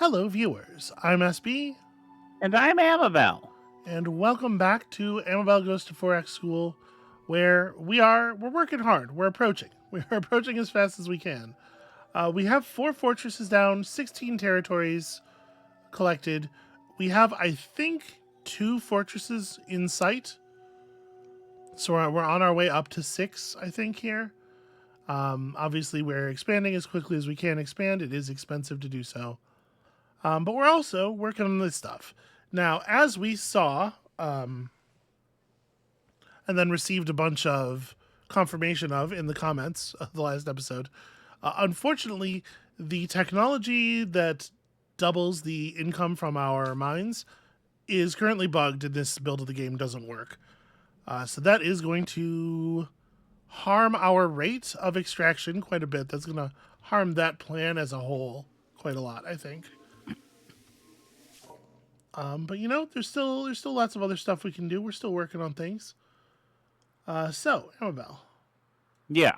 Hello, viewers. I'm SB, And I'm Amabel. and welcome back to Amabel Goes to 4X School, where we're working hard. We're approaching. We're approaching as fast as we can. We have 4 fortresses down, 16 territories collected. We have, I think, 2 fortresses in sight. So we're on our way up to 6, I think, here. Obviously, we're expanding as quickly as we can expand. It is expensive to do so. But we're also working on this stuff. Now, as we saw, and then received a bunch of confirmation of in the comments of the last episode, unfortunately, the technology that doubles the income from our mines is currently bugged, and this build of the game doesn't work. So that is going to harm our rate of extraction quite a bit. That's going to harm that plan as a whole quite a lot, I think. But you know, there's still lots of other stuff we can do. We're still working on things. So Amabel, Yeah,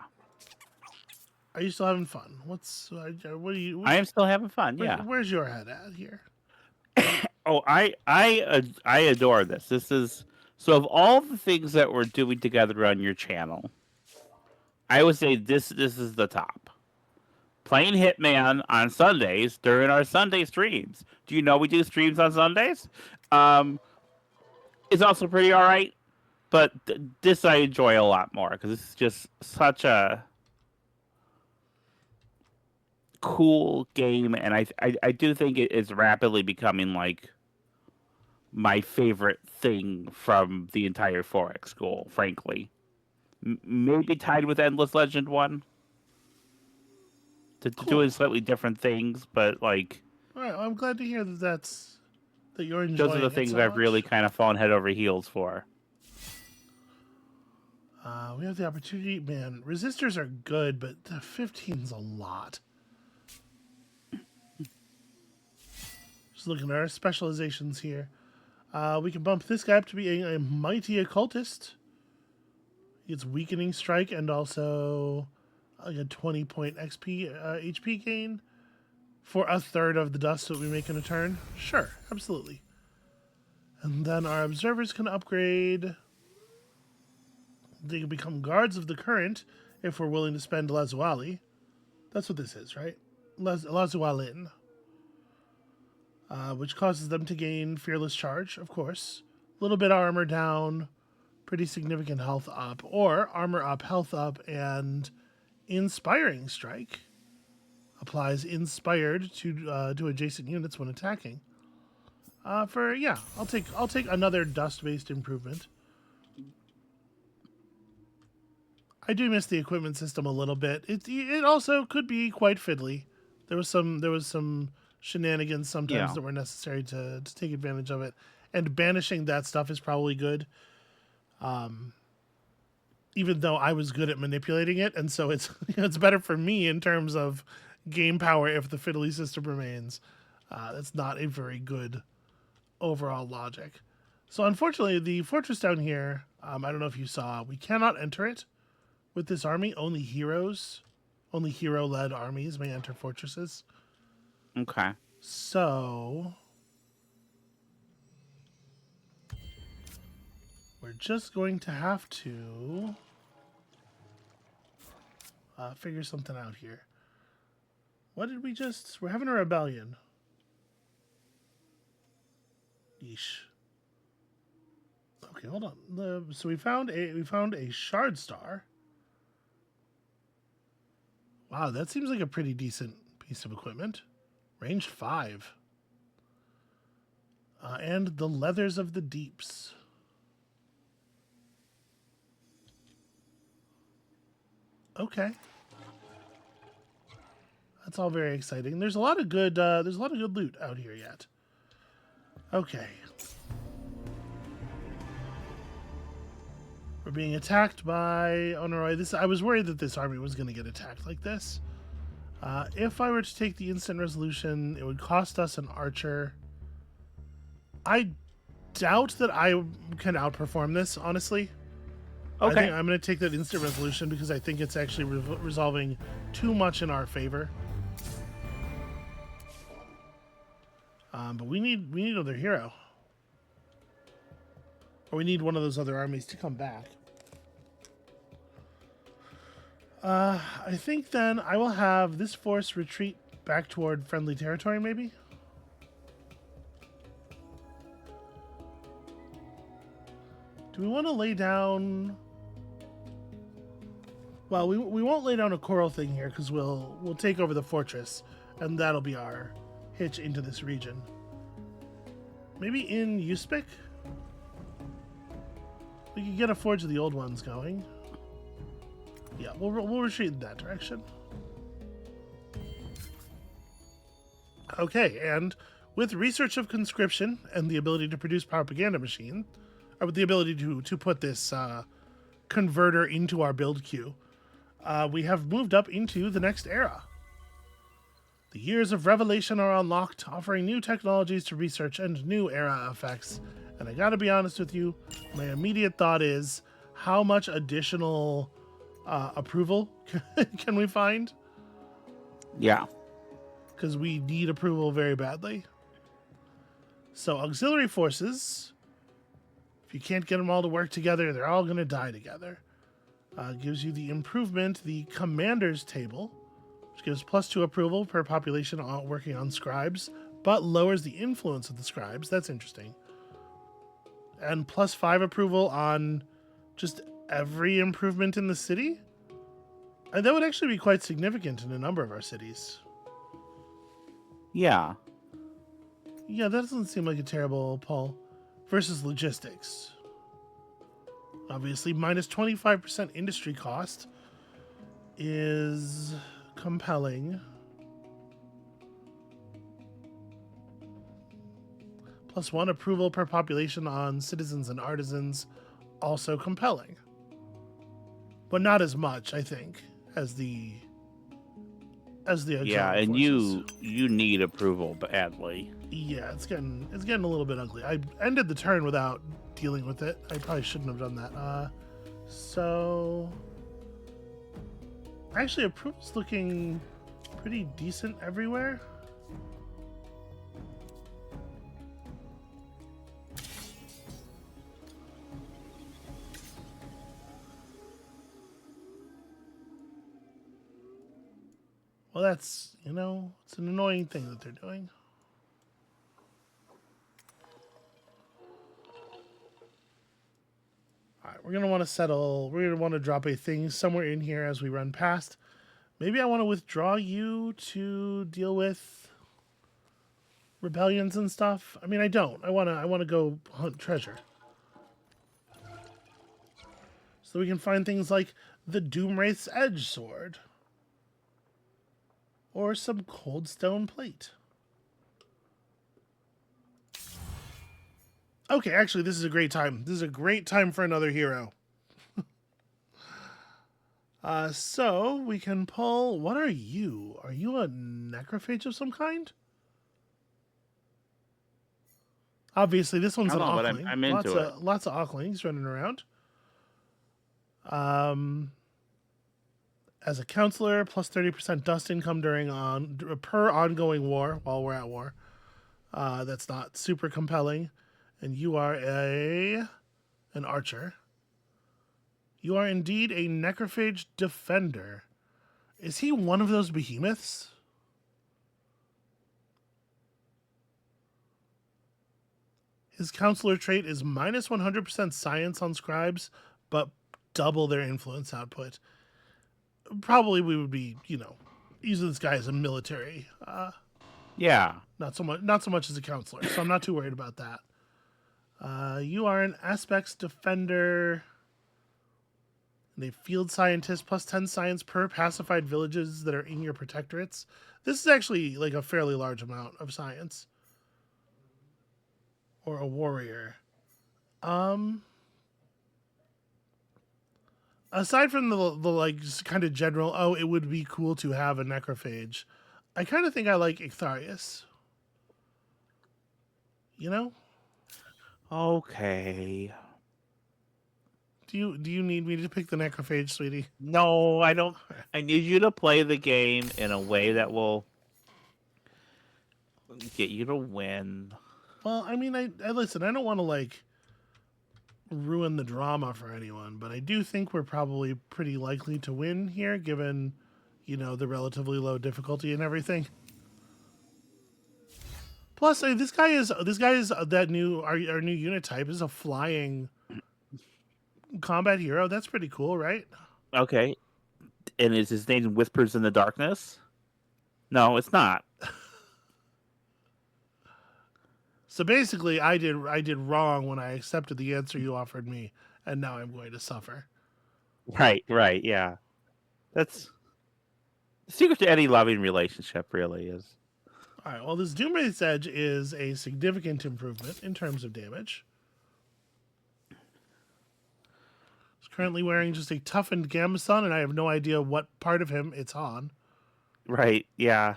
are you still having fun? What are you? I am still having fun. Yeah. Where's your head at here? Oh, I adore this. This is so of all the things that we're doing together on your channel, I would say this is the top. Playing Hitman on Sundays during our Sunday streams. Do you know we do streams on Sundays? It's also pretty all right, but this I enjoy a lot more because it's just such a cool game, and I do think it is rapidly becoming like my favorite thing from the entire 4X school, frankly. Maybe tied with Endless Legend 1. To Cool. doing slightly different things, but like All right, well, I'm glad to hear that you're enjoying. those are the it things so I've much. really kind of fallen head over heels for. We have the opportunity. Man, resistors are good, but the 15's a lot. Just looking at our specializations here. We can bump this guy up to be a mighty occultist. He gets weakening strike and also like a 20-point XP HP gain for a third of the dust that we make in a turn. Sure, absolutely. And then our observers can upgrade. They can become guards of the current if we're willing to spend Lazuali. That's what this is, right? Lazualin. Which causes them to gain Fearless Charge, of course. A little bit of armor down, pretty significant health up, or armor up, health up, and Inspiring Strike applies Inspired to adjacent units when attacking. I'll take another dust-based improvement. I do miss the equipment system a little bit. It also could be quite fiddly. There was some shenanigans sometimes that were necessary to take advantage of it, and banishing that stuff is probably good. Even though I was good at manipulating it, and so it's it's better for me in terms of game power if the fiddly system remains. That's not a very good overall logic. So unfortunately, the fortress down here, I don't know if you saw, we cannot enter it with this army. Only hero-led armies may enter fortresses. Okay. So we're just going to have to figure something out here. What did we just... We're having a rebellion. Yeesh. Okay, hold on. So we found a shard star. Wow, that seems like a pretty decent piece of equipment. Ranged 5. And the leathers of the deeps. Okay. That's all very exciting. There's a lot of good loot out here yet. Okay. We're being attacked by... Oh no, I was worried that this army was going to get attacked like this. If I were to take the instant resolution, it would cost us an archer. I doubt that I can outperform this, honestly. Okay. I think I'm going to take that instant resolution because I think it's actually resolving too much in our favor. But we need another hero, or we need one of those other armies to come back. I think then I will have this force retreat back toward friendly territory, maybe. Do we want to lay down? Well, we won't lay down a coral thing here because we'll take over the fortress, and that'll be our hitch into this region. Maybe in Uspic? We could get a Forge of the Old Ones going. Yeah, we'll retreat in that direction. Okay, and with research of conscription and the ability to produce propaganda machine, or with the ability to put this converter into our build queue, we have moved up into the next era. The years of revelation are unlocked, offering new technologies to research and new era effects. And I gotta be honest with you, my immediate thought is, how much additional approval can we find? Yeah. Because we need approval very badly. So auxiliary forces, if you can't get them all to work together, they're all going to die together. Gives you the improvement, the commander's table, which gives +2 approval per population working on scribes, but lowers the influence of the scribes. That's interesting. And +5 approval on just every improvement in the city. And that would actually be quite significant in a number of our cities. Yeah. Yeah, that doesn't seem like a terrible pull. Versus logistics. Obviously, -25% industry cost is compelling. +1 approval per population on citizens and artisans, also compelling. But not as much, I think, as the Yeah, and forces. you need approval badly. Yeah, it's getting a little bit ugly. I ended the turn without dealing with it. I probably shouldn't have done that. So actually, approval's looking pretty decent everywhere. Well, that's, it's an annoying thing that they're doing. All right, we're going to want to settle. We're going to want to drop a thing somewhere in here as we run past. Maybe I want to withdraw you to deal with rebellions and stuff. I mean, I don't. I want to go hunt treasure. So we can find things like the Doomwraith's Edge Sword. Or some cold stone plate. Okay, actually, this is a great time. This is a great time for another hero. So we can pull. What are you? Are you a necrophage of some kind? Obviously, this one's I an don't know, but Aukling. I'm into it. Lots of Auklings running around. As a counselor, +30% dust income per ongoing war while we're at war. That's not super compelling. And you are an archer. You are indeed a necrophage defender. Is he one of those behemoths? His counselor trait is -100% science on scribes, but double their influence output. Probably we would be, using this guy as a military. Yeah. Not so much as a counselor, so I'm not too worried about that. You are an aspects defender. And a field scientist, +10 science per pacified villages that are in your protectorates. This is actually like a fairly large amount of science. Or a warrior. Aside from the like kind of general, it would be cool to have a necrophage, I kind of think I like Ictharius. Okay. Do you need me to pick the necrophage, sweetie? No, I don't. I need you to play the game in a way that will get you to win. Well, I mean, I listen. I don't want to like ruin the drama for anyone, but I do think we're probably pretty likely to win here, given the relatively low difficulty and everything. Plus, this guy is that new our new unit type is a flying combat hero. That's pretty cool, right? Okay. And is his name Whispers in the Darkness? No, it's not. So basically, I did wrong when I accepted the answer you offered me, and now I'm going to suffer. Right, yeah. That's the secret to any loving relationship, really is. All right. Well, this Doomwraith's Edge is a significant improvement in terms of damage. He's currently wearing just a toughened Gambeson, and I have no idea what part of him it's on. Right, yeah.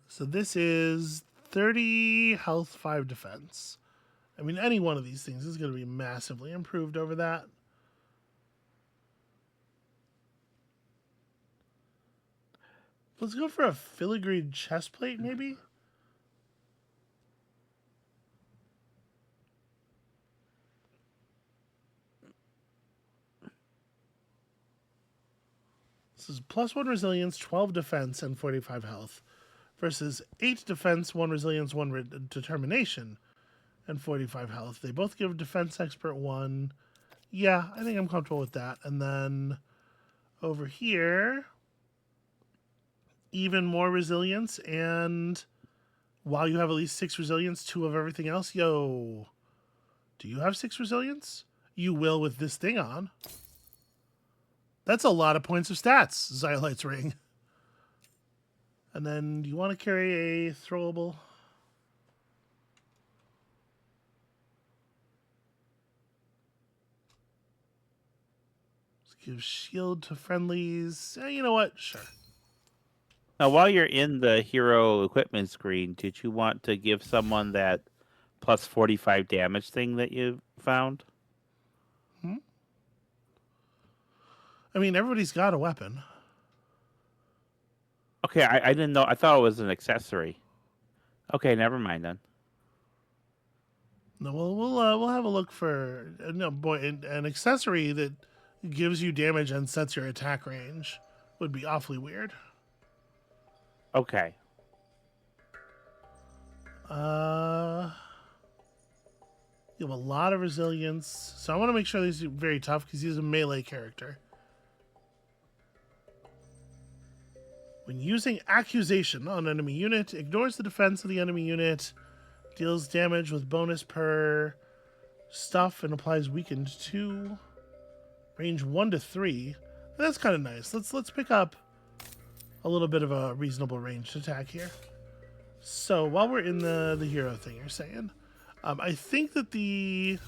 So this is 30 health, 5 defense. I mean, any one of these things is going to be massively improved over that. Let's go for a filigreed chestplate, maybe? This is +1 resilience, 12 defense, and 45 health, versus 8 defense, 1 resilience, 1 determination, and 45 health. They both give defense expert 1. Yeah, I think I'm comfortable with that. And then over here, even more resilience, and while you have at least 6 resilience, 2 of everything else. Yo, do you have 6 resilience? You will with this thing on. That's a lot of points of stats, Xyolite's Ring. And then, do you want to carry a throwable? Let's give shield to friendlies. You know what? Sure. Now, while you're in the hero equipment screen, did you want to give someone that plus 45 damage thing that you found? I mean, everybody's got a weapon. Okay, I didn't know. I thought it was an accessory. Okay, never mind then. No, we'll have a look for no boy an accessory that gives you damage and sets your attack range would be awfully weird. Okay. You have a lot of resilience, so I want to make sure he's very tough because he's a melee character. When using accusation on enemy unit, ignores the defense of the enemy unit, deals damage with bonus per stuff, and applies weakened 2. Range 1 to 3. That's kind of nice. Let's pick up a little bit of a reasonable ranged attack here. So while we're in the hero thing, you're saying, I think that the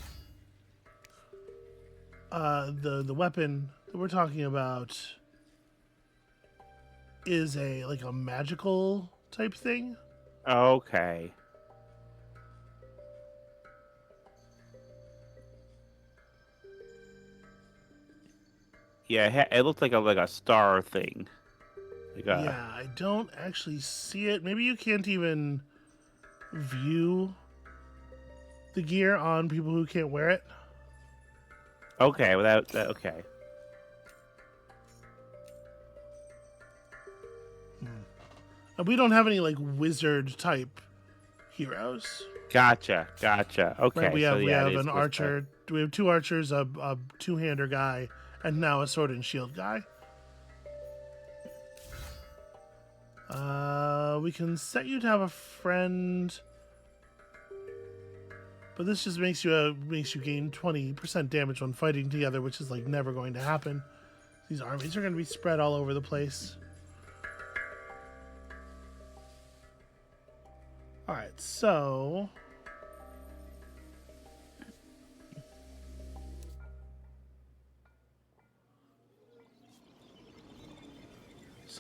weapon that we're talking about is a magical type thing. Okay. Yeah, it looked like a star thing. Yeah, I don't actually see it. Maybe you can't even view the gear on people who can't wear it. Okay, well that okay. We don't have any wizard type heroes. Gotcha. Okay, Right, we so have yeah, an archer. We have 2 archers, a two-hander guy, and now a sword and shield guy. We can set you to have a friend, but this just makes you gain 20% damage when fighting together, which is never going to happen. These armies are going to be spread all over the place. All right, so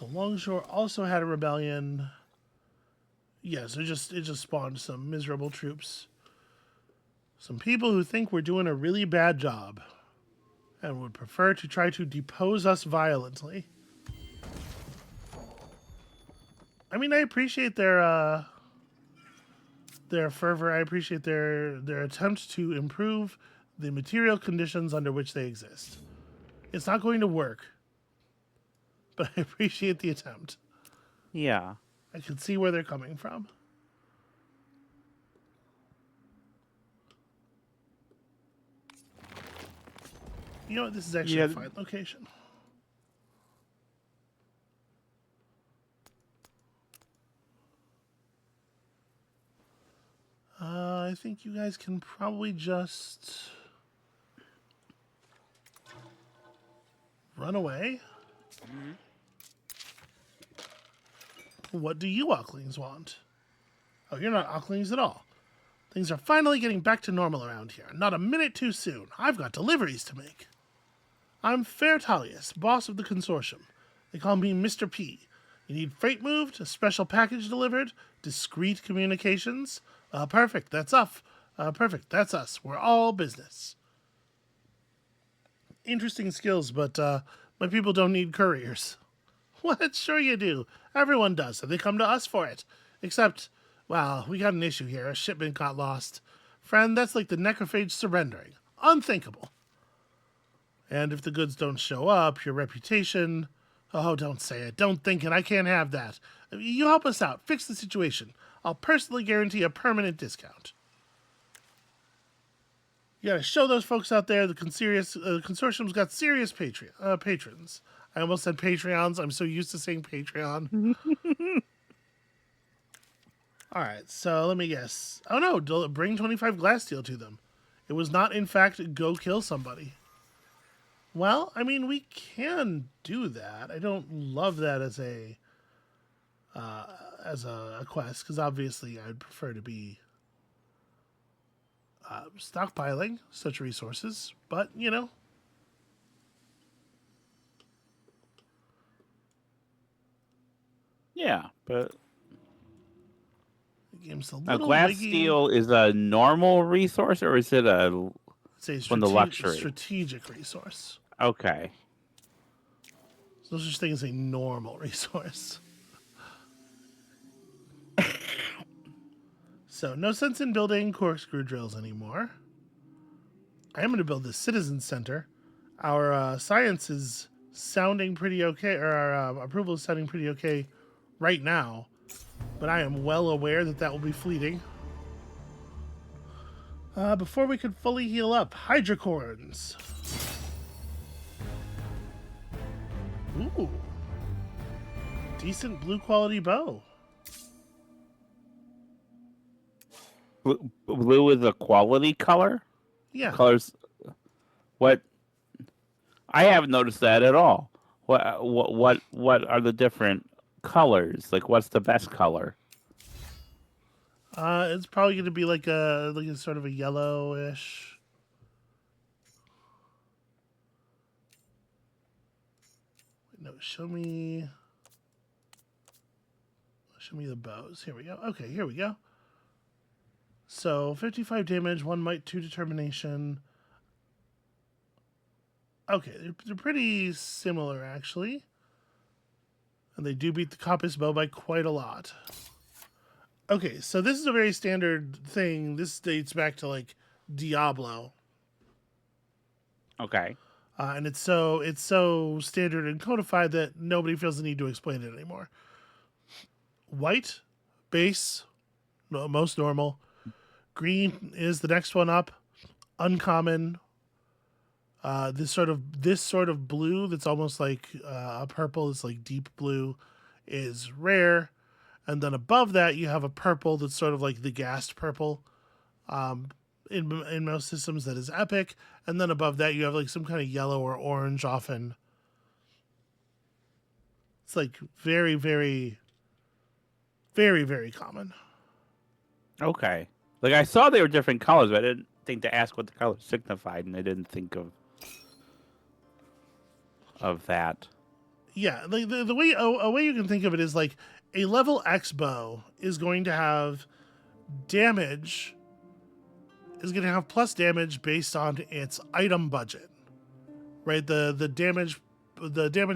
Longshore also had a rebellion. Yes, it just spawned some miserable troops. Some people who think we're doing a really bad job and would prefer to try to depose us violently. I mean, I appreciate their fervor. I appreciate their attempt to improve the material conditions under which they exist. It's not going to work, but I appreciate the attempt. Yeah. I can see where they're coming from. You know what? This is actually Yeah. a fine location. I think you guys can probably just run away. What do you Ocklings want? Oh, you're not Ocklings at all. Things are finally getting back to normal around here. Not a minute too soon. I've got deliveries to make. I'm Fairtalius, boss of the consortium. They call me Mr. P. You need freight moved, a special package delivered, discreet communications. Perfect, that's us. Perfect, that's us. We're all business. Interesting skills, but my people don't need couriers. What? Sure you do. Everyone does, so they come to us for it. Except, well, we got an issue here. A shipment got lost. Friend, that's like the necrophage surrendering. Unthinkable. And if the goods don't show up, your reputation... Oh, don't say it. Don't think it. I can't have that. You help us out. Fix the situation. I'll personally guarantee a permanent discount. You gotta show those folks out there the consortium's got serious patrons. I almost said Patreons. I'm so used to saying Patreon. All right, so let me guess. Oh no, bring 25 glass steel to them. It was not, in fact, go kill somebody. Well, I mean, we can do that. I don't love that as a quest, because obviously I'd prefer to be stockpiling such resources. But you know, Yeah, but the game's a now little glass wiggy. steel is a normal resource, or is it It's a one of the luxury? strategic resource. Okay. So no such thing as a normal resource. So no sense in building corkscrew drills anymore. I am going to build the citizen center. Our science is sounding pretty okay, or our approval is sounding pretty okay right now. But I am well aware that that will be fleeting. Before we could fully heal up, hydrocorns. Ooh. Decent blue quality bow. Blue is a quality color. Yeah. Colors. What? I haven't noticed that at all. What are the different colors? Like, what's the best color? It's probably going to be like a sort of a yellowish. No, show me the bows. Here we go. Okay, here we go. So 55 damage, 1 might, 2 determination. Okay, they're pretty similar actually. And they do beat the coppice bow by quite a lot. Okay, so this is a very standard thing. This dates back to like Diablo. Okay. And it's so standard and codified that nobody feels the need to explain it anymore. White, base, most normal. Green is the next one up. Uncommon. This sort of blue that's almost like a purple. It's like deep blue, is rare. And then above that, you have a purple that's sort of like the gassed purple. In most systems, that is epic. And then above that, you have like some kind of yellow or orange often. It's like very, very, very, very common. Okay. Like, I saw they were different colors, but I didn't think to ask what the color signified, and I didn't think of that. Yeah, like the way a way you can think of it is like a level X bow is going to have damage. Is going to have plus damage based on its item budget, right? The damage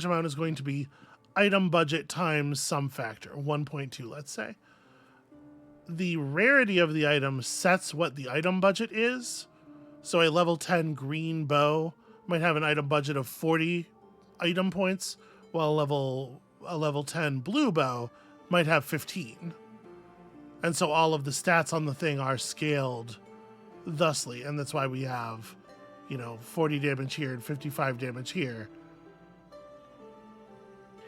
amount is going to be item budget times some factor, 1.2, let's say. The rarity of the item sets what the item budget is. So a level 10 green bow might have an item budget of 40 item points, while a level 10 blue bow might have 15. And so all of the stats on the thing are scaled thusly, and that's why we have, 40 damage here and 55 damage here.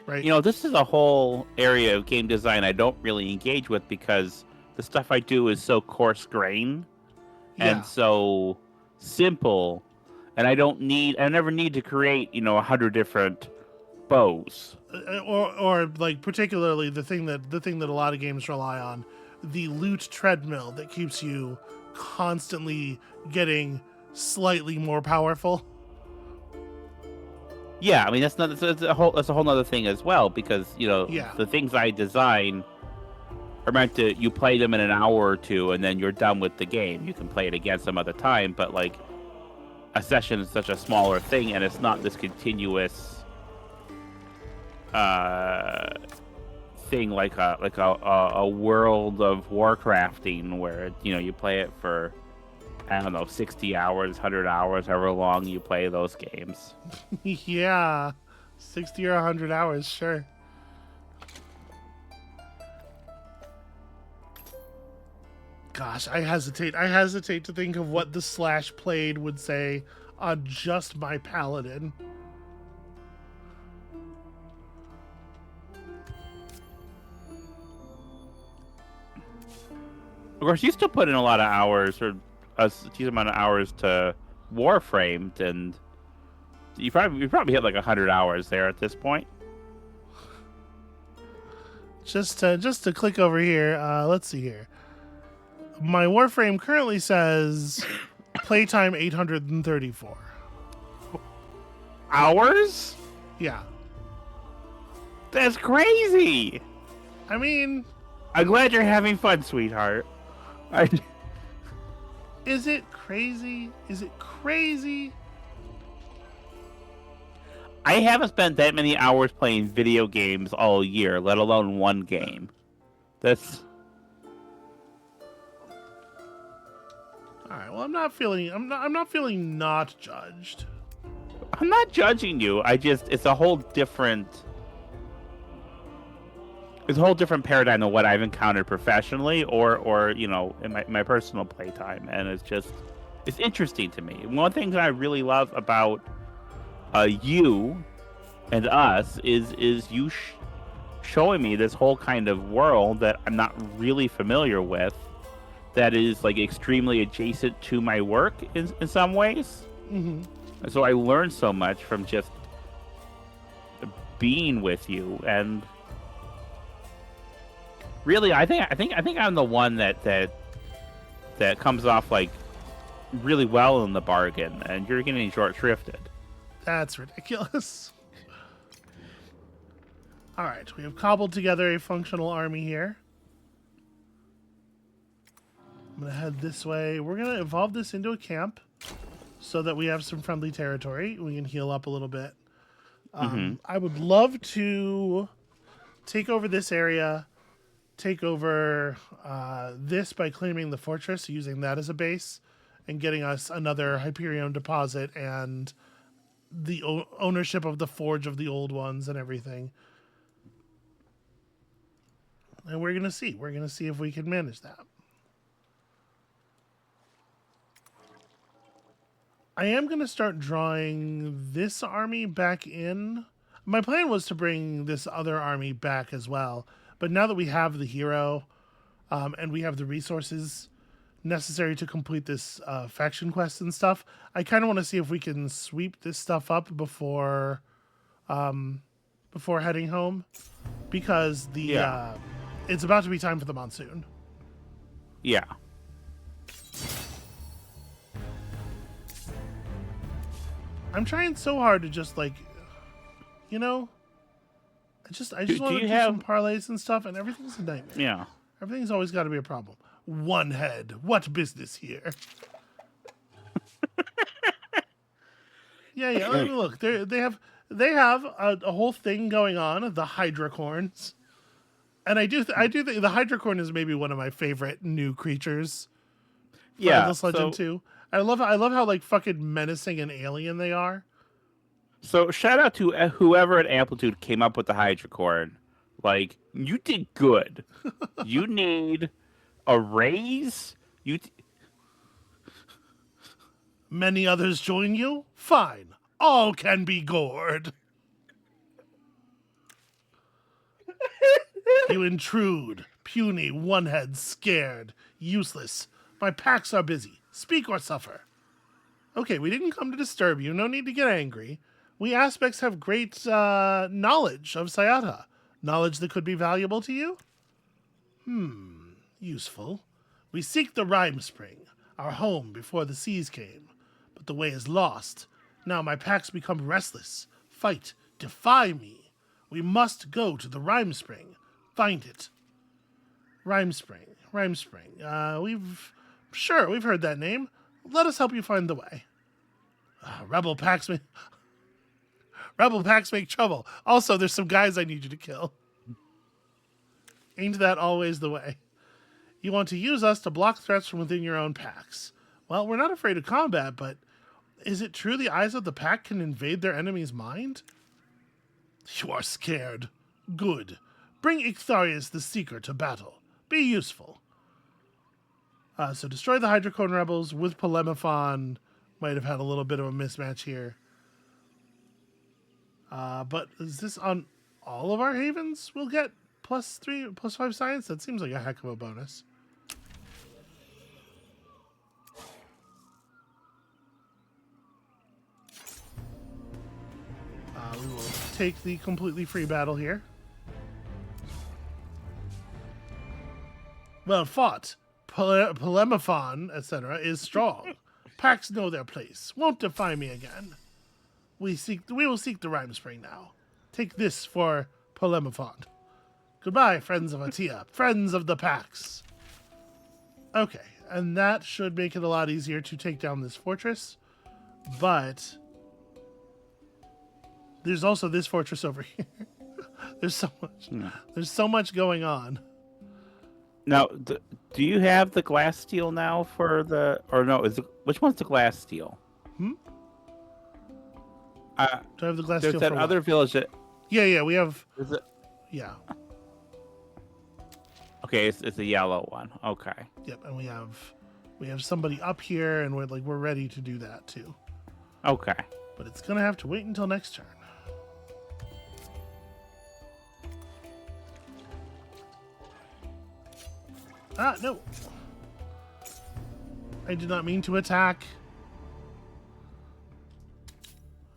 Right? This is a whole area of game design I don't really engage with because the stuff I do is so coarse grained and so simple, and I never need to create, 100 different bows. Or like particularly the thing that a lot of games rely on, the loot treadmill that keeps you constantly getting slightly more powerful. Yeah, I mean that's a whole nother thing as well because the things I design are meant to you play them in an hour or two and then you're done with the game. You can play it again some other time, but like a session is such a smaller thing and it's not this continuous thing like a World of Warcrafting where you play it for 60 hours, 100 hours, however long you play those games. Yeah, 60 or 100 hours, sure. Gosh, I hesitate to think of what the slash played would say on just my paladin. Of course, you still put in a lot of hours, or a decent amount of hours to Warframed, and you probably hit like 100 hours there at this point. Just to click over here, let's see here. My Warframe currently says playtime 834 hours. Yeah, that's crazy. I mean, I'm glad you're having fun, sweetheart. Is it crazy? I haven't spent that many hours playing video games all year, let alone one game. That's all right. Well, I'm not feeling not judged. I'm not judging you. It's a whole different paradigm than what I've encountered professionally or in my personal playtime, and it's interesting to me. One thing that I really love about you and us is you showing me this whole kind of world that I'm not really familiar with, that is like extremely adjacent to my work in some ways. Mm-hmm. So I learned so much from just being with you, and really, I think I'm the one that comes off like really well in the bargain, and you're getting short shrifted. That's ridiculous. All right, we have cobbled together a functional army here. I'm gonna head this way. We're gonna evolve this into a camp so that we have some friendly territory. We can heal up a little bit. I would love to take over this area. Take over this by claiming the fortress, using that as a base, and getting us another Hyperion deposit and the ownership of the forge of the old ones and everything. And we're gonna see. We're gonna see if we can manage that. I am gonna start drawing this army back in. My plan was to bring this other army back as well. But now that we have the hero, and we have the resources necessary to complete this faction quest and stuff, I kind of want to see if we can sweep this stuff up before heading home, because it's about to be time for the monsoon. Yeah. I'm trying so hard to just I just want to do some parlays and stuff, and everything's a nightmare. Yeah. Everything's always got to be a problem. One head. What business here? Yeah. I mean, look, they have they have a whole thing going on, the Hydracorns. And I do think the Hydracorn is maybe one of my favorite new creatures for Yeah. Endless Legend 2. I love how like fucking menacing and alien they are. So shout out to whoever at Amplitude came up with the hydrocorn. Like, you did good. You need a raise. Many others join you? Fine. All can be gored. You intrude. Puny, one-head, scared, useless. My packs are busy. Speak or suffer. Okay, we didn't come to disturb you. No need to get angry. We aspects have great knowledge of Sayata. Knowledge that could be valuable to you? Useful. We seek the Rhyme Spring, our home before the seas came. But the way is lost. Now my packs become restless. Fight. Defy me. We must go to the Rhyme Spring. Find it. Rhyme Spring. Rhyme Spring. We've heard that name. Let us help you find the way. Rebel packs make trouble. Also, there's some guys I need you to kill. Ain't that always the way? You want to use us to block threats from within your own packs. Well, we're not afraid of combat, but is it true the eyes of the pack can invade their enemy's mind? You are scared. Good. Bring Ictharius the Seeker to battle. Be useful. So destroy the Hydrocone rebels with Polemophon. Might have had a little bit of a mismatch here. But is this on all of our havens? We'll get +3, +5 science? That seems like a heck of a bonus. We will take the completely free battle here. Well fought. Polemophon, etc., is strong. Packs know their place. Won't defy me again. We will seek the Rhyme Spring now. Take this for Polemophon. Goodbye, friends of Atia, friends of the packs. Okay, and that should make it a lot easier to take down this fortress. But there's also this fortress over here. There's so much. There's so much going on. Now, do you have the glass steel now for the... Or no, which one's the glass steel? Do I have the glass steel There's that for other what? village that... Yeah, we have... Is it? Yeah. Okay, it's a yellow one. Okay. Yep, and we have somebody up here, and we're ready to do that too. Okay. But it's gonna have to wait until next turn. No. I did not mean to attack.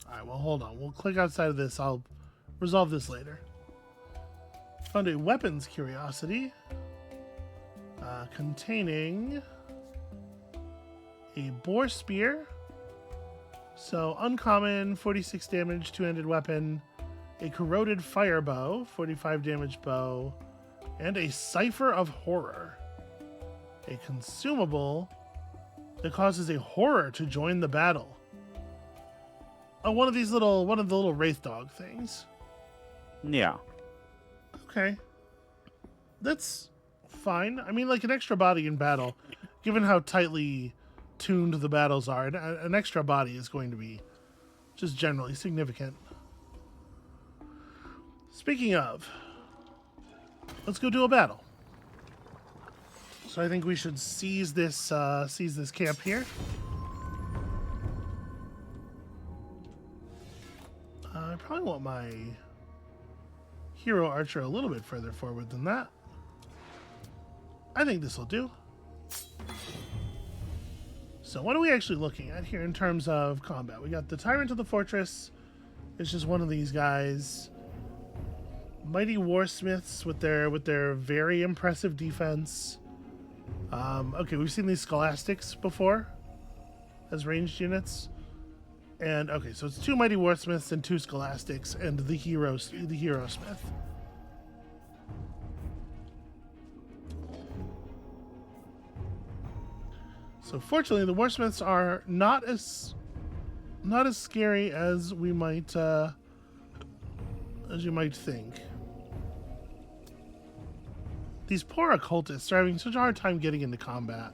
Alright, well, hold on. We'll click outside of this. I'll resolve this later. Found a weapons curiosity containing a boar spear. So, uncommon, 46 damage, two-handed weapon. A corroded fire bow, 45 damage bow. And a Cipher of Horror. A consumable that causes a horror to join the battle. Oh, one of the little wraith dog things. Yeah. Okay. That's fine. I mean, like an extra body in battle, given how tightly tuned the battles are, an extra body is going to be just generally significant. Speaking of, let's go do a battle. So I think we should seize this camp here. I probably want my hero archer a little bit further forward than that. I think this will do. So what are we actually looking at here in terms of combat? We got the Tyrant of the Fortress. It's just one of these guys. Mighty Warsmiths with their very impressive defense. Okay, we've seen these Scholastics before as ranged units. And okay, so it's 2 Mighty Warsmiths and 2 Scholastics and the Hero Smith. So fortunately, the Warsmiths are not as scary as we might as you might think. These poor occultists are having such a hard time getting into combat.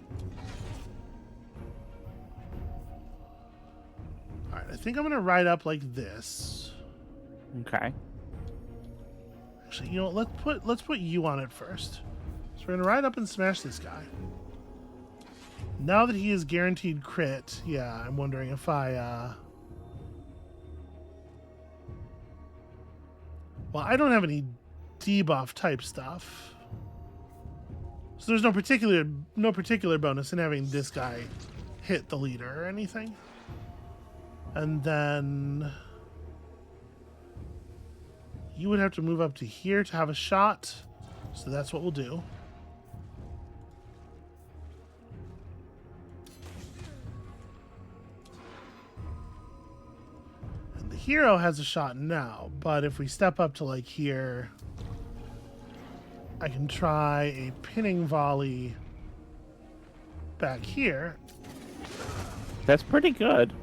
Alright, I think I'm going to ride up like this. Okay. Actually, you know, let's put you on it first. So we're going to ride up and smash this guy. Now that he is guaranteed crit, yeah, I'm wondering if I... Well, I don't have any debuff type stuff. So there's no particular bonus in having this guy hit the leader or anything. And then you would have to move up to here to have a shot. So that's what we'll do. And the hero has a shot now, but if we step up to like here, I can try a pinning volley back here. That's pretty good.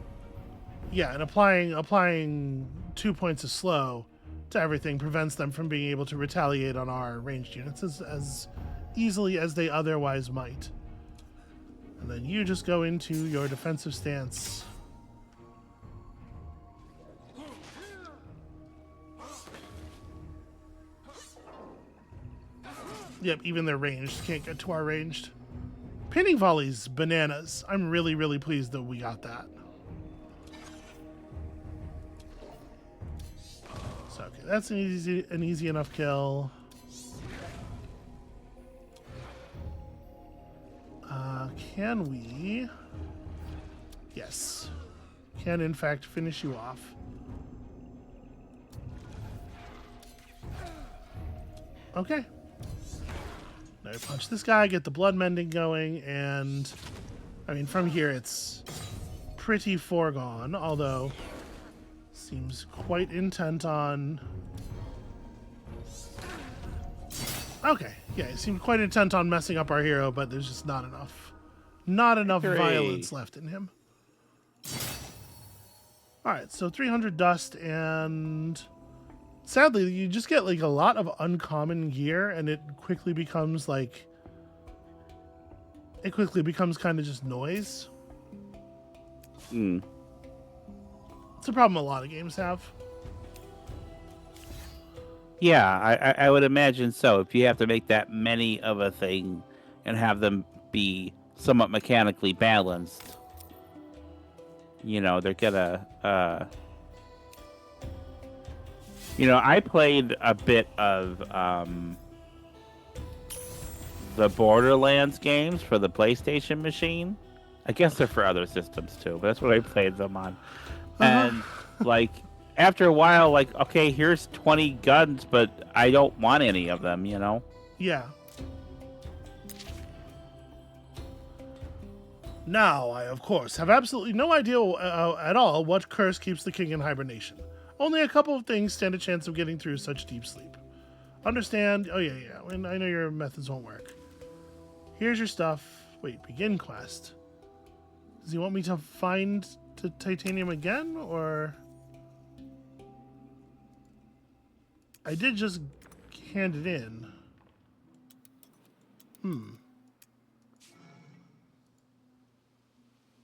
Yeah, and applying 2 points of slow to everything prevents them from being able to retaliate on our ranged units as easily as they otherwise might. And then you just go into your defensive stance. Yep, even their ranged can't get to our ranged. Pinning volleys, bananas. I'm really, really pleased that we got that. So, okay, that's an easy enough kill. Can we? Yes. Can, in fact, finish you off. Okay. Now I punch this guy, get the blood mending going, and I mean, from here it's pretty foregone, although seems quite intent on... Okay, yeah, he seemed quite intent on messing up our hero, but there's just not enough violence left in him. Alright, so 300 dust, and sadly, you just get like a lot of uncommon gear, and it quickly becomes like... It quickly becomes kind of just noise. Hmm. It's a problem a lot of games have. Yeah, I would imagine so. If you have to make that many of a thing and have them be somewhat mechanically balanced, you know, they're gonna... You know, I played a bit of the Borderlands games for the PlayStation machine. I guess they're for other systems too, but that's what I played them on. And like after a while, like, okay, here's 20 guns, but I don't want any of them, you know? Yeah. Now, I, of course, have absolutely no idea at all what curse keeps the king in hibernation. Only a couple of things stand a chance of getting through such deep sleep. Understand? Oh, yeah. And I know your methods won't work. Here's your stuff. Wait, begin quest. Does he want me to find the titanium again, or... I did just hand it in.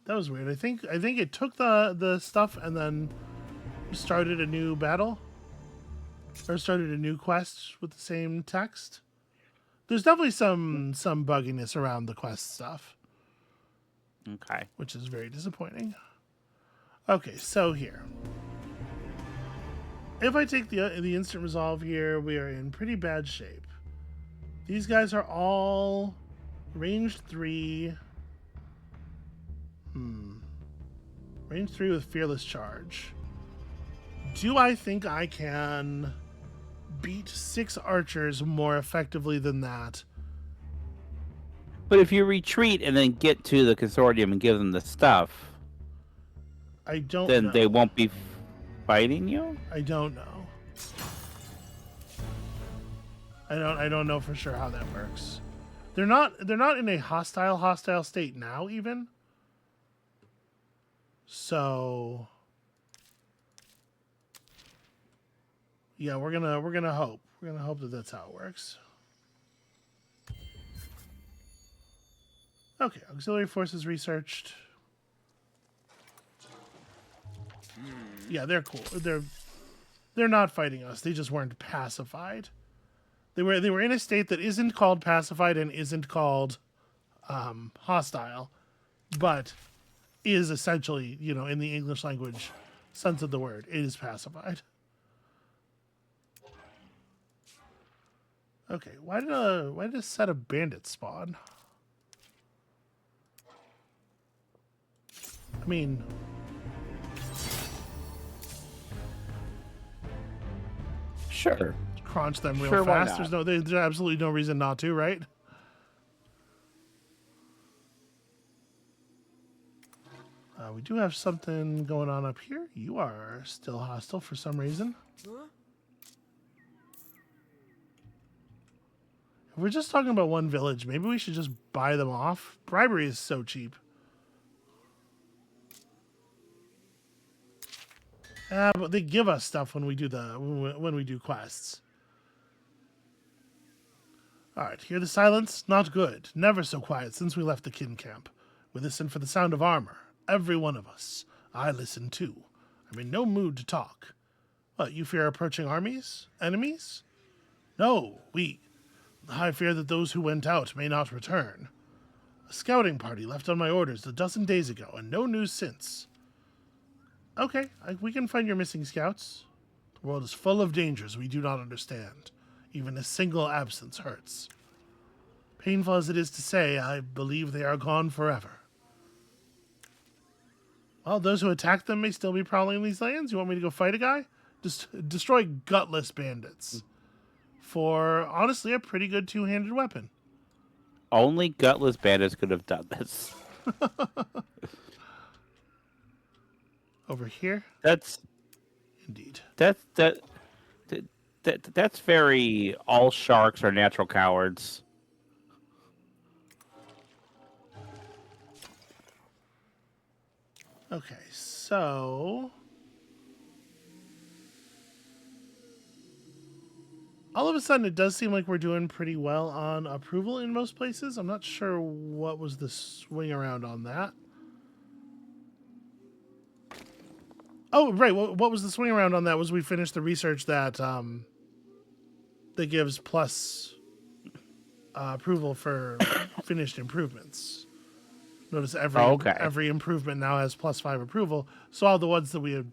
That was weird. I think it took the stuff and then started a new battle. Or started a new quest with the same text. There's definitely some bugginess around the quest stuff. Okay. Which is very disappointing. Okay, so here. If I take the instant resolve here, we are in pretty bad shape. These guys are all range 3. Range 3 with fearless charge. Do I think I can beat 6 archers more effectively than that? But if you retreat and then get to the consortium and give them the stuff, I don't then know. they won't be fighting you? I don't know. I don't know for sure how that works. They're not in a hostile state now even. So Yeah, we're gonna hope. We're gonna hope that that's how it works. Okay, auxiliary forces researched. Yeah, they're cool. They're not fighting us. They just weren't pacified. They were in a state that isn't called pacified and isn't called hostile, but is essentially, in the English language sense of the word, it is pacified. Okay, why did a set of bandits spawn? I mean, Sure. crunch them real Sure, why fast. not? There's absolutely no reason not to, right? We do have something going on up here. You are still hostile for some reason. If we're just talking about one village, maybe we should just buy them off. Bribery is so cheap. But they give us stuff when we do quests. All right, hear the silence? Not good. Never so quiet since we left the kin camp. We listen for the sound of armor. Every one of us. I listen too. I'm in no mood to talk. What, you fear approaching armies? Enemies? No, I fear that those who went out may not return. A scouting party left on my orders a dozen days ago, and no news since. Okay, we can find your missing scouts. The world is full of dangers we do not understand. Even a single absence hurts. Painful as it is to say, I believe they are gone forever. Well, those who attacked them may still be prowling these lands. You want me to go fight a guy? Just destroy gutless bandits. For, honestly, a pretty good two-handed weapon. Only gutless bandits could have done this. Over here? That's Indeed. that's very all sharks are natural cowards. Okay, so... all of a sudden, it does seem like we're doing pretty well on approval in most places. I'm not sure what was the swing around on that. Oh, right. What was the swing around on that was we finished the research that that gives plus approval for finished improvements. Notice every improvement now has +5 approval. So all the ones that we had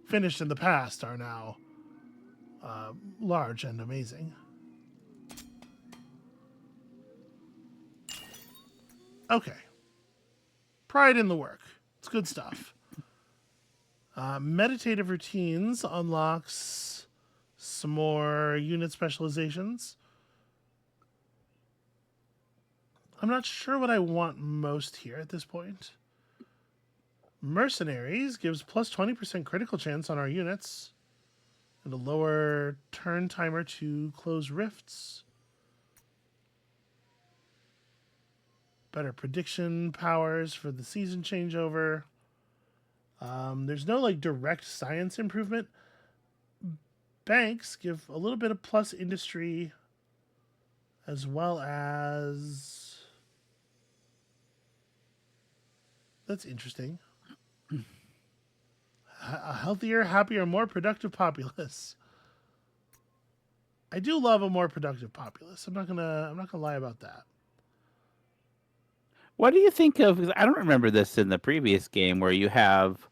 finished in the past are now large and amazing. Okay. Pride in the work. It's good stuff. Meditative routines unlocks some more unit specializations. I'm not sure what I want most here at this point. Mercenaries gives plus 20% critical chance on our units. And a lower turn timer to close rifts. Better prediction powers for the season changeover. There's no direct science improvement. Banks give a little bit of plus industry as well as... that's interesting. A healthier, happier, more productive populace. I do love a more productive populace. I'm not gonna lie about that. What do you think of? 'Cause I don't remember this in the previous game where you have,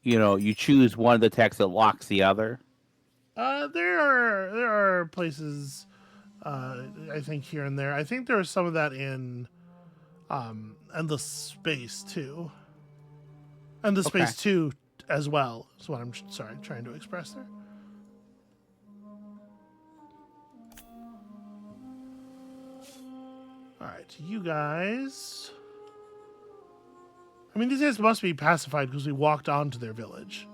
you choose one of the attacks that locks the other. There are places, I think here and there. I think there was some of that in, Endless Space too. Endless Space 2 as well is what I'm trying to express there. All right, you guys. I mean, these guys must be pacified because we walked onto their village.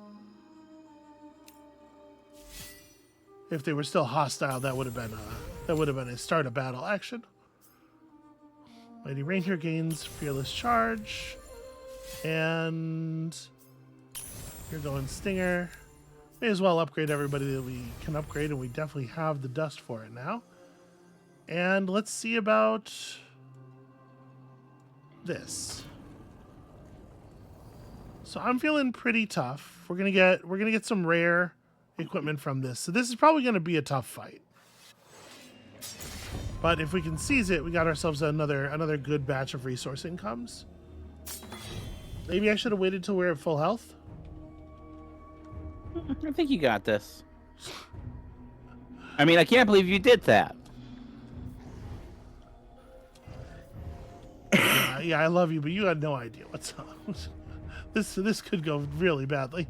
If they were still hostile, that would have been a start of battle action. Mighty Ranger gains fearless charge, and you're going Stinger. May as well upgrade everybody that we can upgrade, and we definitely have the dust for it now. And let's see about this. So I'm feeling pretty tough. We're gonna get some rare equipment from this. So this is probably gonna be a tough fight. But if we can seize it, we got ourselves another good batch of resource incomes. Maybe I should have waited till we're at full health. I think you got this. I mean, I can't believe you did that. Yeah, I love you, but you had no idea what's up. This could go really badly.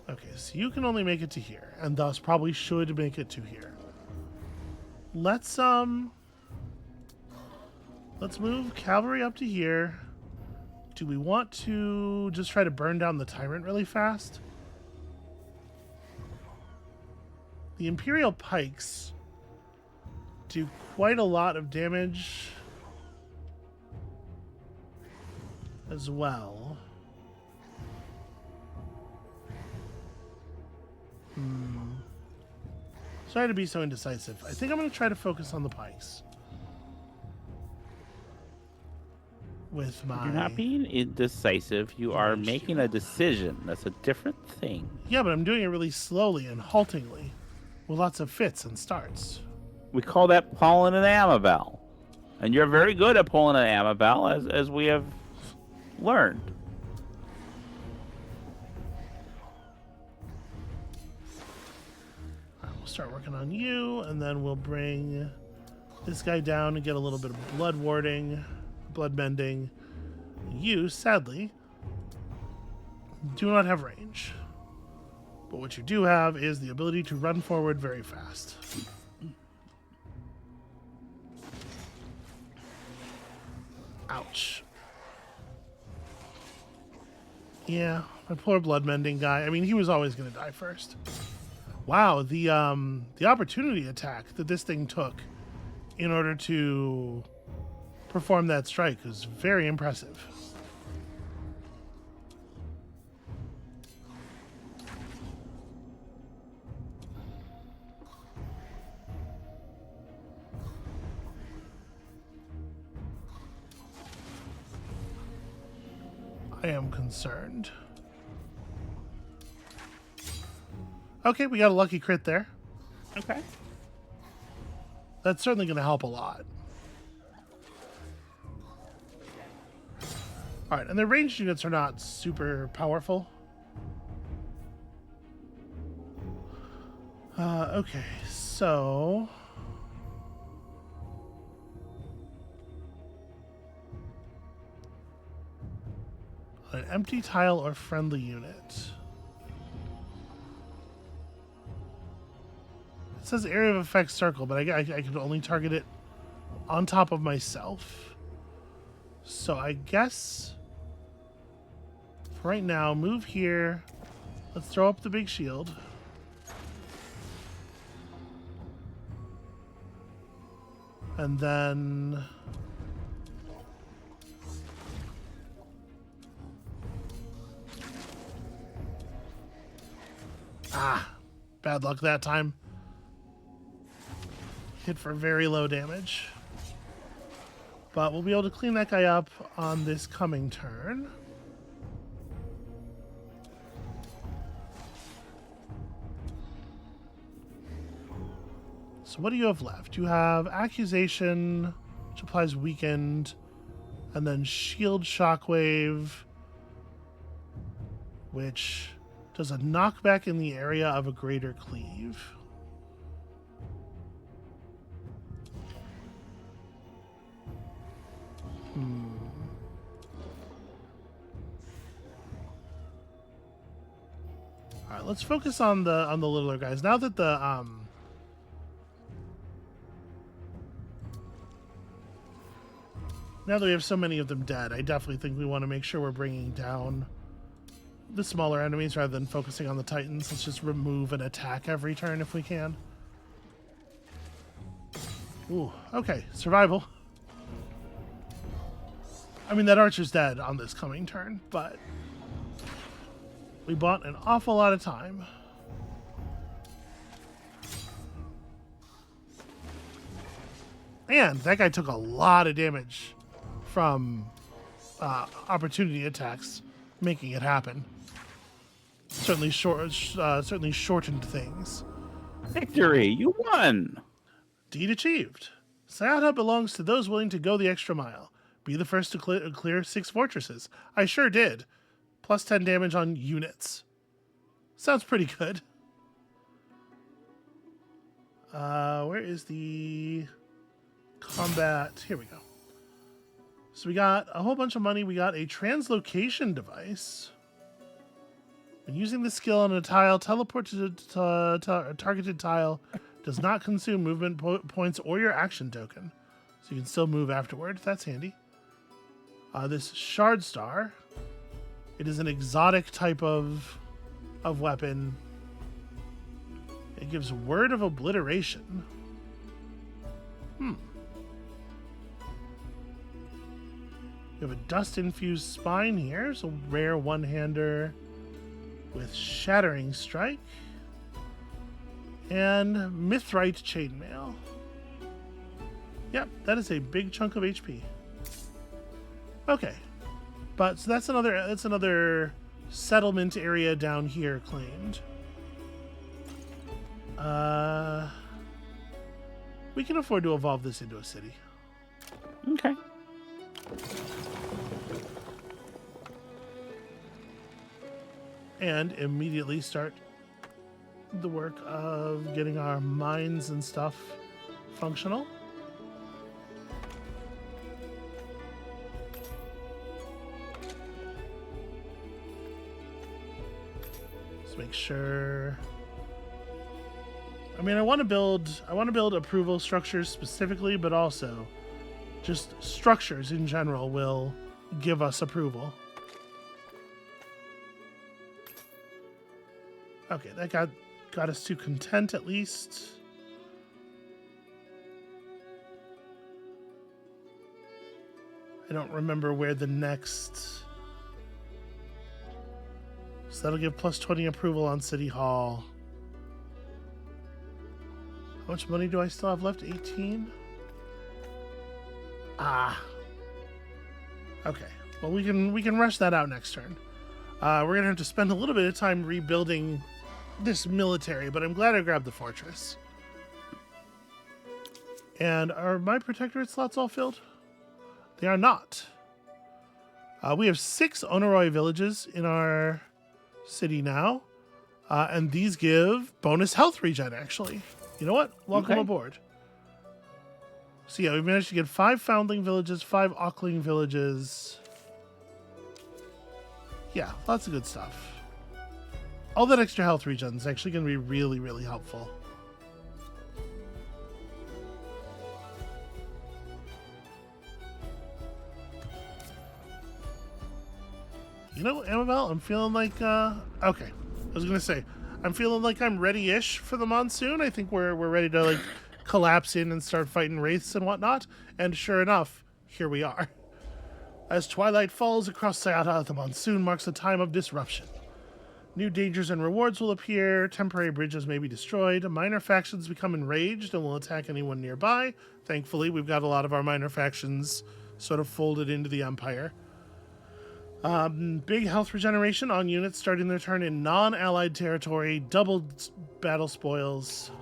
Okay, so you can only make it to here, and thus probably should make it to here. Let's move cavalry up to here. Do we want to just try to burn down the tyrant really fast? The Imperial pikes do quite a lot of damage as well. Sorry to be so indecisive. I think I'm going to try to focus on the pikes. With my... You're not being indecisive. You are making a decision. That's a different thing. Yeah, but I'm doing it really slowly and haltingly, with lots of fits and starts. We call that pulling an Amabel. And you're very good at pulling an Amabel, as we have learned. All right, we'll start working on you, and then we'll bring this guy down and get a little bit of blood warding, blood mending. You, sadly, do not have range. But what you do have is the ability to run forward very fast. Ouch. Yeah, my poor blood mending guy. I mean, he was always going to die first. Wow, the opportunity attack that this thing took in order to perform that strike was very impressive. I am concerned. Okay, we got a lucky crit there. Okay. That's certainly going to help a lot. All right, and the ranged units are not super powerful. Okay, so... an empty tile or friendly unit. It says area of effect circle, but I could only target it on top of myself. So I guess for right now, move here. Let's throw up the big shield. And then... ah, bad luck that time. Hit for very low damage. But we'll be able to clean that guy up on this coming turn. So what do you have left? You have Accusation, which applies Weakened, and then Shield Shockwave, which does a knockback in the area of a greater cleave. All right, let's focus on the littler guys. Now that the now that we have so many of them dead, I definitely think we want to make sure we're bringing down the smaller enemies rather than focusing on the titans. Let's just remove an attack every turn if we can. Ooh, okay, survival. I mean, that archer's dead on this coming turn, but we bought an awful lot of time. And that guy took a lot of damage from opportunity attacks, making it happen. Certainly shortened things. Victory! You won! Deed achieved. Sayata belongs to those willing to go the extra mile. Be the first to clear 6 fortresses. I sure did. Plus 10 damage on units. Sounds pretty good. Where is the combat? Here we go. So we got a whole bunch of money. We got a translocation device. When using the skill on a tile, teleport to a targeted tile does not consume movement points or your action token. So you can still move afterward. That's handy. This Shard Star. It is an exotic type of weapon. It gives Word of Obliteration. We have a dust-infused spine here. So rare one-hander with Shattering Strike. And Mithrite Chainmail. Yep, that is a big chunk of HP. Okay. But so that's another settlement area down here claimed. We can afford to evolve this into a city. Okay. And immediately start the work of getting our mines and stuff functional. Let's make sure. I mean, I want to build approval structures specifically, but also just structures in general will give us approval. Okay, that got us to content at least. I don't remember where the next. So that'll give plus 20 approval on City Hall. How much money do I still have left? 18? Ah. Okay. Well, we can rush that out next turn. We're gonna have to spend a little bit of time rebuilding this military, but I'm glad I grabbed the fortress. And are my protectorate slots all filled? They are not. We have 6 Onoroi villages in our city now, and these give bonus health regen, actually. You know what? Welcome aboard. So yeah, we managed to get 5 Foundling villages, 5 Aukling villages. Yeah, lots of good stuff. All that extra health regen is actually going to be really, really helpful. You know, Amabel, I'm feeling like, okay. I was going to say, I'm feeling like I'm ready-ish for the monsoon. I think we're ready to, like, collapse in and start fighting wraiths and whatnot. And sure enough, here we are. As twilight falls across Sayata, the monsoon marks a time of disruption. New dangers and rewards will appear, temporary bridges may be destroyed, minor factions become enraged and will attack anyone nearby. Thankfully, we've got a lot of our minor factions sort of folded into the Empire. Big health regeneration on units starting their turn in non-allied territory, doubled battle spoils.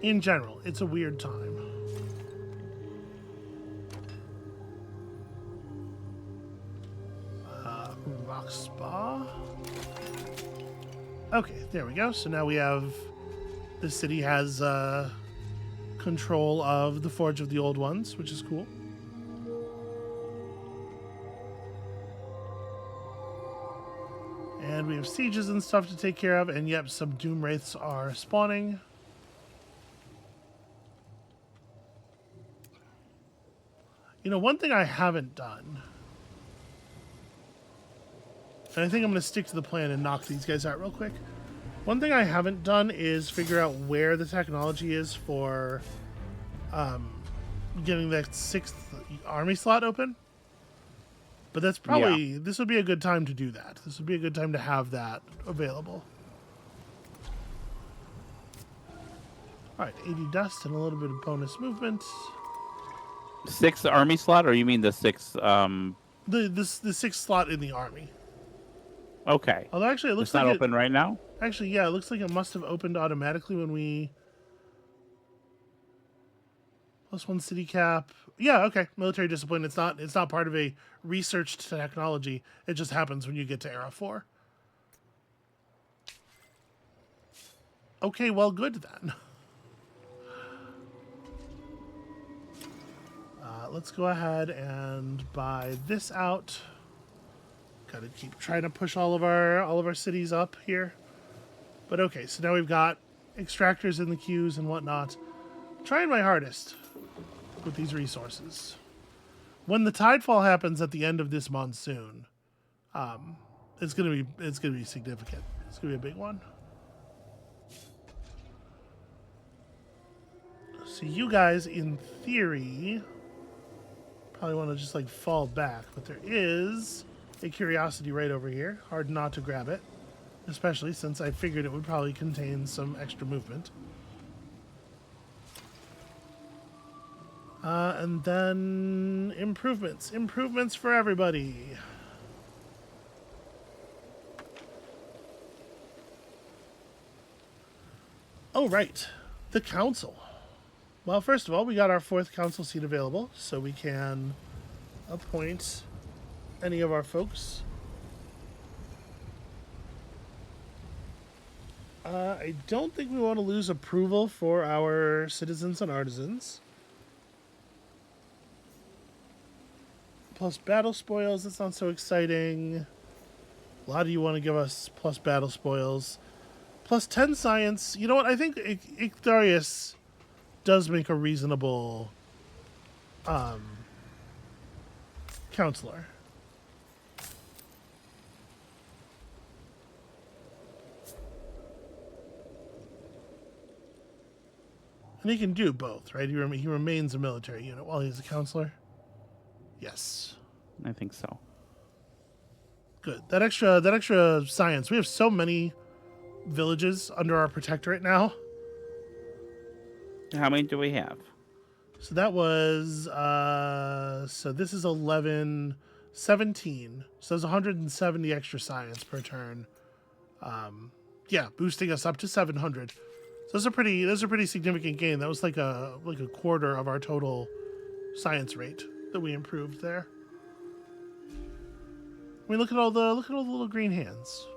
In general, it's a weird time. Rock Spa. Okay, there we go. So now we have... The city has control of the Forge of the Old Ones, which is cool. And we have sieges and stuff to take care of, and yep, some Doom Wraiths are spawning. You know, one thing I haven't done, and I think I'm going to stick to the plan and knock these guys out real quick. One thing I haven't done is figure out where the technology is for getting that 6th army slot open. But that's Yeah. probably, this would be a good time to do that. This would be a good time to have that available. All right, 80 dust and a little bit of bonus movement. 6th army slot, or you mean the 6th? The 6th slot in the army. Okay. Although actually, it looks It's like not open right now. Actually, yeah, it looks like it must have opened automatically when we +1 city cap. Yeah, okay. Military discipline. It's not part of a researched technology. It just happens when you get to era 4. Okay, well, good then. Let's go ahead and buy this out. Got to keep trying to push all of our cities up here. But okay, so now we've got extractors in the queues and whatnot. Trying my hardest with these resources. When the tidefall happens at the end of this monsoon, it's gonna be significant. It's gonna be a big one. So you guys, in theory, probably want to just like fall back, but there is a curiosity right over here. Hard not to grab it, especially since I figured it would probably contain some extra movement. And then improvements. Improvements for everybody. Oh, right. The council. Well, first of all, we got our 4th council seat available, so we can appoint any of our folks. I don't think we want to lose approval for our citizens and artisans. Plus battle spoils, that's not so exciting. A lot of you want to give us plus battle spoils. Plus 10 science. You know what? I think Ictarius does make a reasonable counselor. And he can do both, right? He remains a military unit while he's a counselor. Yes. I think so. Good. That extra science. We have so many villages under our protectorate now. How many do we have? So that was so this is 11, 17. So there's 170 extra science per turn. Yeah, boosting us up to 700. So that's a pretty significant gain. That was like a quarter of our total science rate that we improved there. I mean, look at all the little green hands.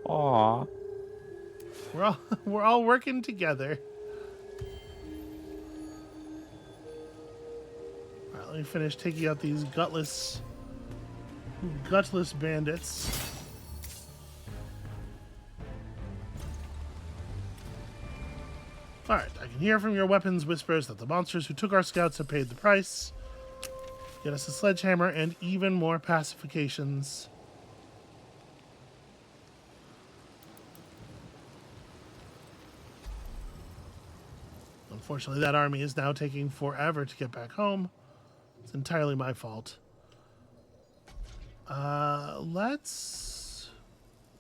Aww. We're all working together. All right, let me finish taking out these gutless bandits. All right, I can hear from your weapons whispers that the monsters who took our scouts have paid the price. Get us a sledgehammer and even more pacifications. Unfortunately, that army is now taking forever to get back home. It's entirely my fault. Let's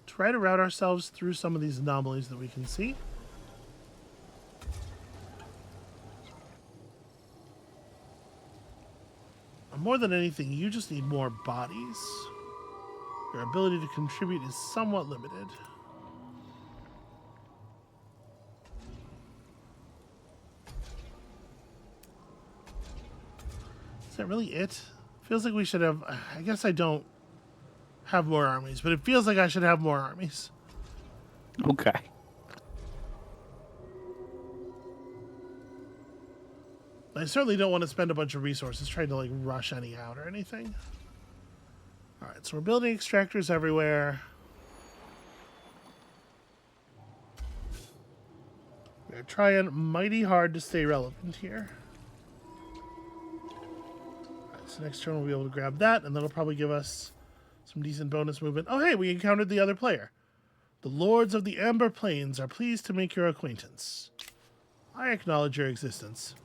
try to route ourselves through some of these anomalies that we can see. More than anything, you just need more bodies. Your ability to contribute is somewhat limited. Is that really it? Feels like we should have... I guess I don't have more armies, but it feels like I should have more armies. Okay. I certainly don't want to spend a bunch of resources trying to, like, rush any out or anything. Alright, so we're building extractors everywhere. We're trying mighty hard to stay relevant here. Alright, so next turn we'll be able to grab that, and that'll probably give us some decent bonus movement. Oh, hey, we encountered the other player. The Lords of the Amber Plains are pleased to make your acquaintance. I acknowledge your existence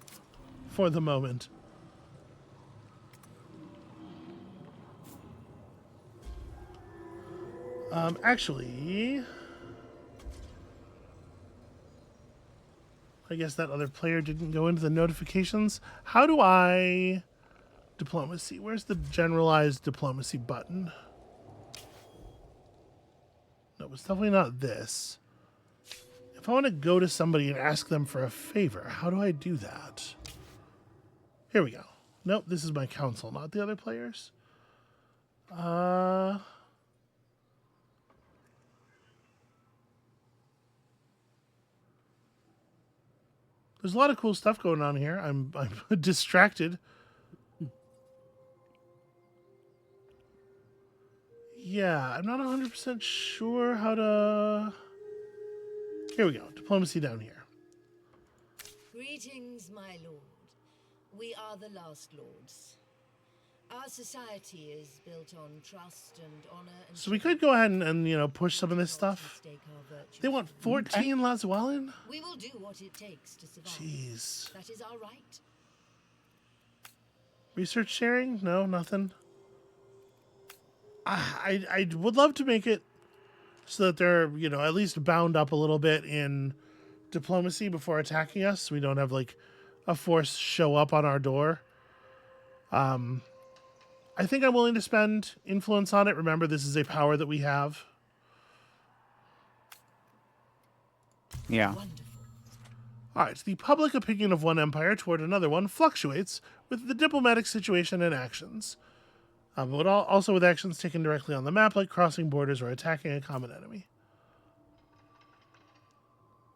for the moment. Actually, I guess that other player didn't go into the notifications. How do I diplomacy? Where's the generalized diplomacy button? No, it's definitely not this. If I want to go to somebody and ask them for a favor, how do I do that? Here we go. Nope, this is my council, not the other players. There's a lot of cool stuff going on here. I'm distracted. Yeah, I'm not 100% sure how to... Here we go. Diplomacy down here. Greetings, my lord. We are the last lords. Our society is built on trust and honor. And So we could go ahead and push some of this stuff. They want 14 Lazualin? We will do what it takes to survive. Jeez. That is our right. Research sharing? No, nothing. I would love to make it so that they're, at least bound up a little bit in diplomacy before attacking us. So we don't have, a force show up on our door. I think I'm willing to spend influence on it. Remember, this is a power that we have. Yeah. Wonderful. All right, the public opinion of one empire toward another one fluctuates with the diplomatic situation and actions. But also with actions taken directly on the map, like crossing borders or attacking a common enemy.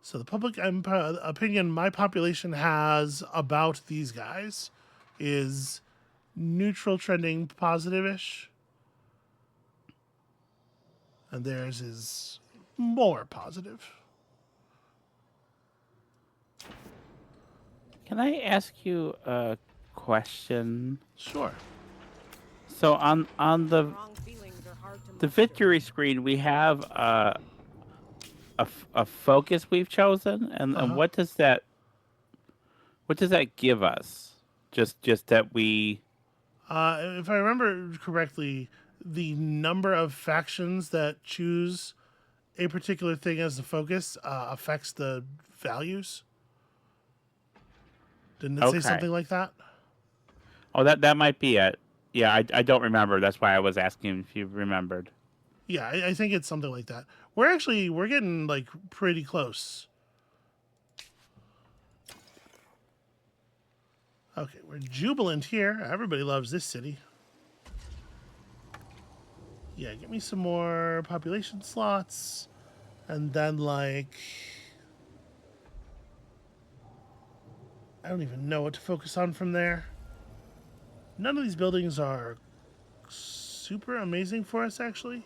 So the public opinion my population has about these guys is neutral trending positive-ish. And theirs is more positive. Can I ask you a question? Sure. So on the victory screen, we have a focus we've chosen, and what does that give us? Just that we. If I remember correctly, the number of factions that choose a particular thing as the focus affects the values. Didn't it say something like that? Oh, that might be it. Yeah, I don't remember. That's why I was asking if you remembered. Yeah, I think it's something like that. We're getting pretty close. Okay, we're jubilant here. Everybody loves this city. Yeah, give me some more population slots. And then I don't even know what to focus on from there. None of these buildings are super amazing for us, actually.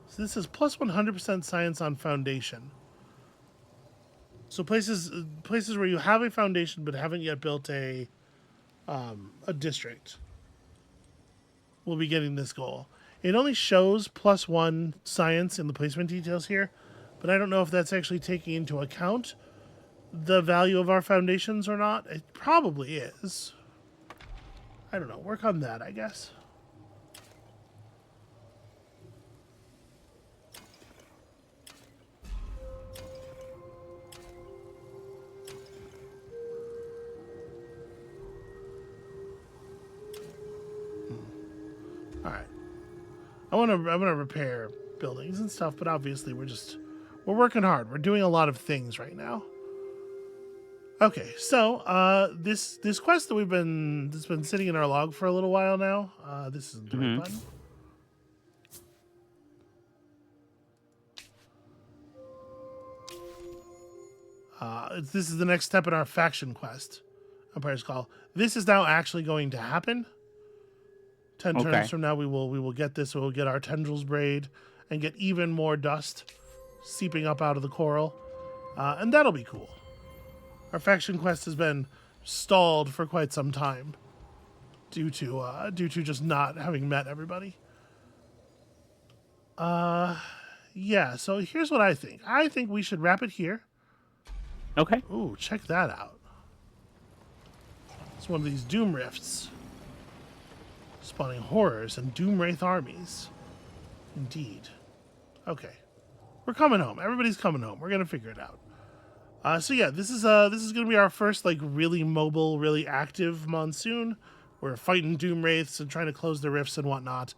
So this is plus 100% science on foundation. So places where you have a foundation but haven't yet built a district will be getting this goal. It only shows +1 science in the placement details here, but I don't know if that's actually taking into account the value of our foundations or not. It probably is. I don't know. Work on that, I guess. All right. I want to repair buildings and stuff, but obviously we're working hard. We're doing a lot of things right now. Okay, so this quest that's been sitting in our log for a little while now. This isn't the right button. This is the next step in our faction quest. Empire's Call. This is now actually going to happen. 10 turns from now, we will get this. We'll get our tendrils braid and get even more dust seeping up out of the coral, and that'll be cool. Our faction quest has been stalled for quite some time due to just not having met everybody. Yeah, so here's what I think. I think we should wrap it here. Okay. Ooh, check that out. It's one of these Doom Rifts. Spawning horrors and Doom Wraith armies. Indeed. Okay. We're coming home. Everybody's coming home. We're gonna figure it out. So yeah, this is gonna be our first like really mobile, really active monsoon. We're fighting Doom Wraiths and trying to close the rifts and whatnot.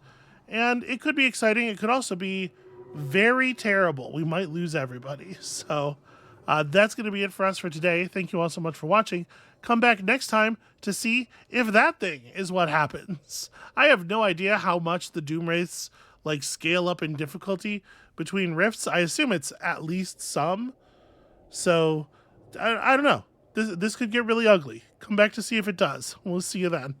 And it could be exciting. It could also be very terrible. We might lose everybody. So that's going to be it for us for today. Thank you all so much for watching. Come back next time to see if that thing is what happens. I have no idea how much the Doom Wraiths like scale up in difficulty between rifts. I assume it's at least some. So I don't know. This could get really ugly. Come back to see if it does. We'll see you then.